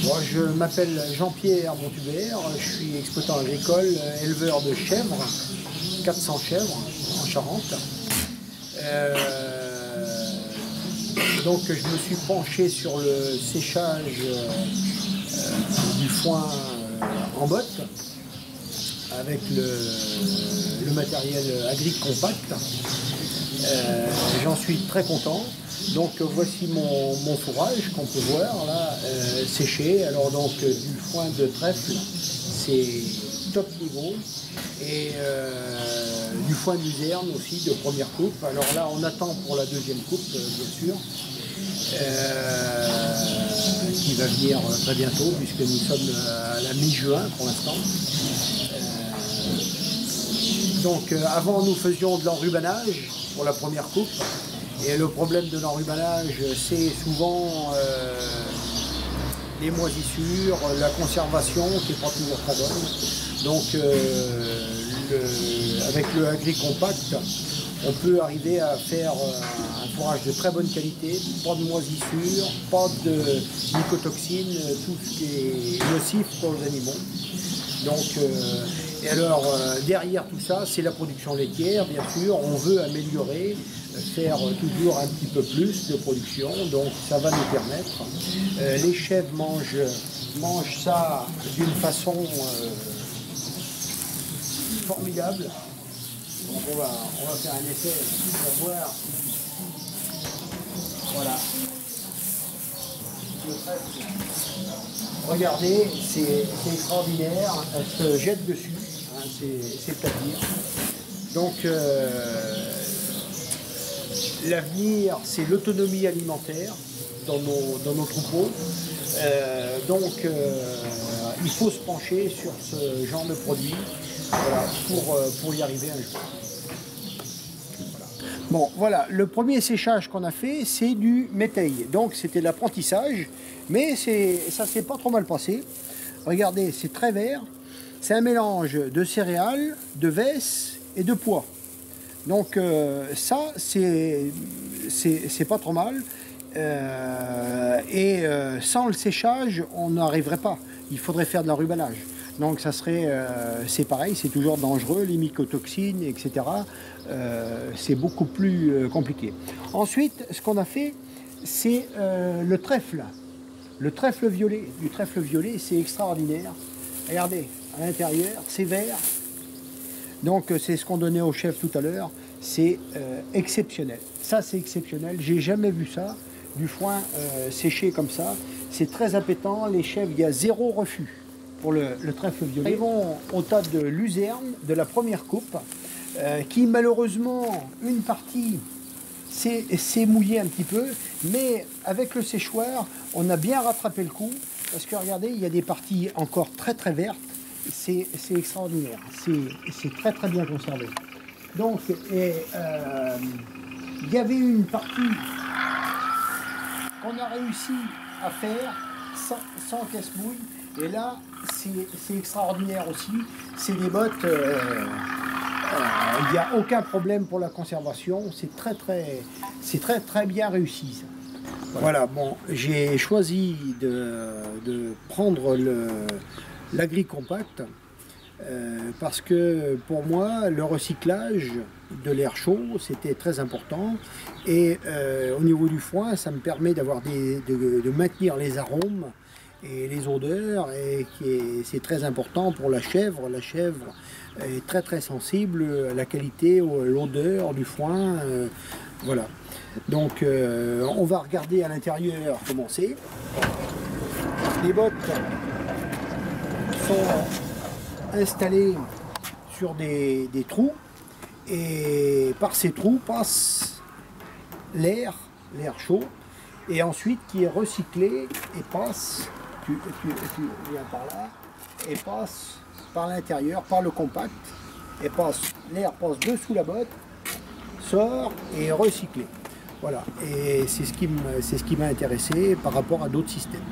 Bon, je m'appelle Jean-Pierre Montubert, je suis exploitant agricole, éleveur de chèvres, 400 chèvres en Charente. Donc je me suis penché sur le séchage du foin en botte avec le matériel AgriCompact. J'en suis très content. Donc voici mon fourrage qu'on peut voir là séché. Alors donc du foin de trèfle, c'est top niveau, et du foin de luzerne aussi de première coupe. Alors là on attend pour la deuxième coupe bien sûr, qui va venir très bientôt puisque nous sommes à la mi-juin pour l'instant. Donc avant nous faisions de l'enrubanage pour la première coupe. Et le problème de l'enrubanage, c'est souvent les moisissures, la conservation qui n'est pas toujours très bonne. Donc avec le AgriCompact, on peut arriver à faire un fourrage de très bonne qualité, pas de moisissures, pas de mycotoxines, tout ce qui est nocif pour les animaux. Donc, et alors derrière tout ça, c'est la production laitière, bien sûr. On veut améliorer, faire toujours un petit peu plus de production, donc ça va nous permettre. Les chèvres mangent ça d'une façon formidable. Donc on va faire un essai pour voir. Voilà. Regardez, c'est extraordinaire, elle se jette dessus, hein, c'est pas dire. Donc l'avenir, c'est l'autonomie alimentaire dans nos troupeaux. Donc il faut se pencher sur ce genre de produit, voilà, pour y arriver un jour. Bon, voilà, le premier séchage qu'on a fait, c'est du métail. Donc, c'était de l'apprentissage, mais ça s'est pas trop mal passé. Regardez, c'est très vert. C'est un mélange de céréales, de vesse et de pois. Donc, ça, c'est pas trop mal. Sans le séchage, on n'arriverait pas. Il faudrait faire de l'enrubanage. Donc ça serait, c'est pareil, c'est toujours dangereux, les mycotoxines, etc. C'est beaucoup plus compliqué. Ensuite, ce qu'on a fait, c'est le trèfle. Le trèfle violet. Du trèfle violet, c'est extraordinaire. Regardez, à l'intérieur, c'est vert. Donc c'est ce qu'on donnait au chef tout à l'heure. C'est exceptionnel. Ça, c'est exceptionnel. J'ai jamais vu ça, du foin séché comme ça. C'est très appétant. Les chèvres, il y a zéro refus. Pour le trèfle violet. Arrivons au tas de luzerne de la première coupe, qui malheureusement, une partie s'est mouillée un petit peu, mais avec le séchoir, on a bien rattrapé le coup, parce que regardez, il y a des parties encore très très vertes, c'est extraordinaire, c'est très très bien conservé. Donc, il y avait une partie qu'on a réussi à faire sans casse-mouille. Et là, c'est extraordinaire aussi. C'est des bottes, il n'y a aucun problème pour la conservation. C'est très bien réussi. Ça. Voilà, bon, j'ai choisi de prendre l'AgriCompact parce que pour moi, le recyclage de l'air chaud, c'était très important. Et au niveau du foin, ça me permet d'avoir de maintenir les arômes et les odeurs, et c'est très important pour la chèvre. La chèvre est très très sensible à la qualité, à l'odeur du foin. Voilà. Donc on va regarder à l'intérieur comment c'est. Les bottes sont installées sur des trous, et par ces trous passe l'air chaud, et ensuite qui est recyclé et passe. Tu viens par là et passe par l'intérieur, par le compact, et l'air passe dessous la botte, sort et est recyclé. Voilà, et c'est ce qui m'a intéressé par rapport à d'autres systèmes.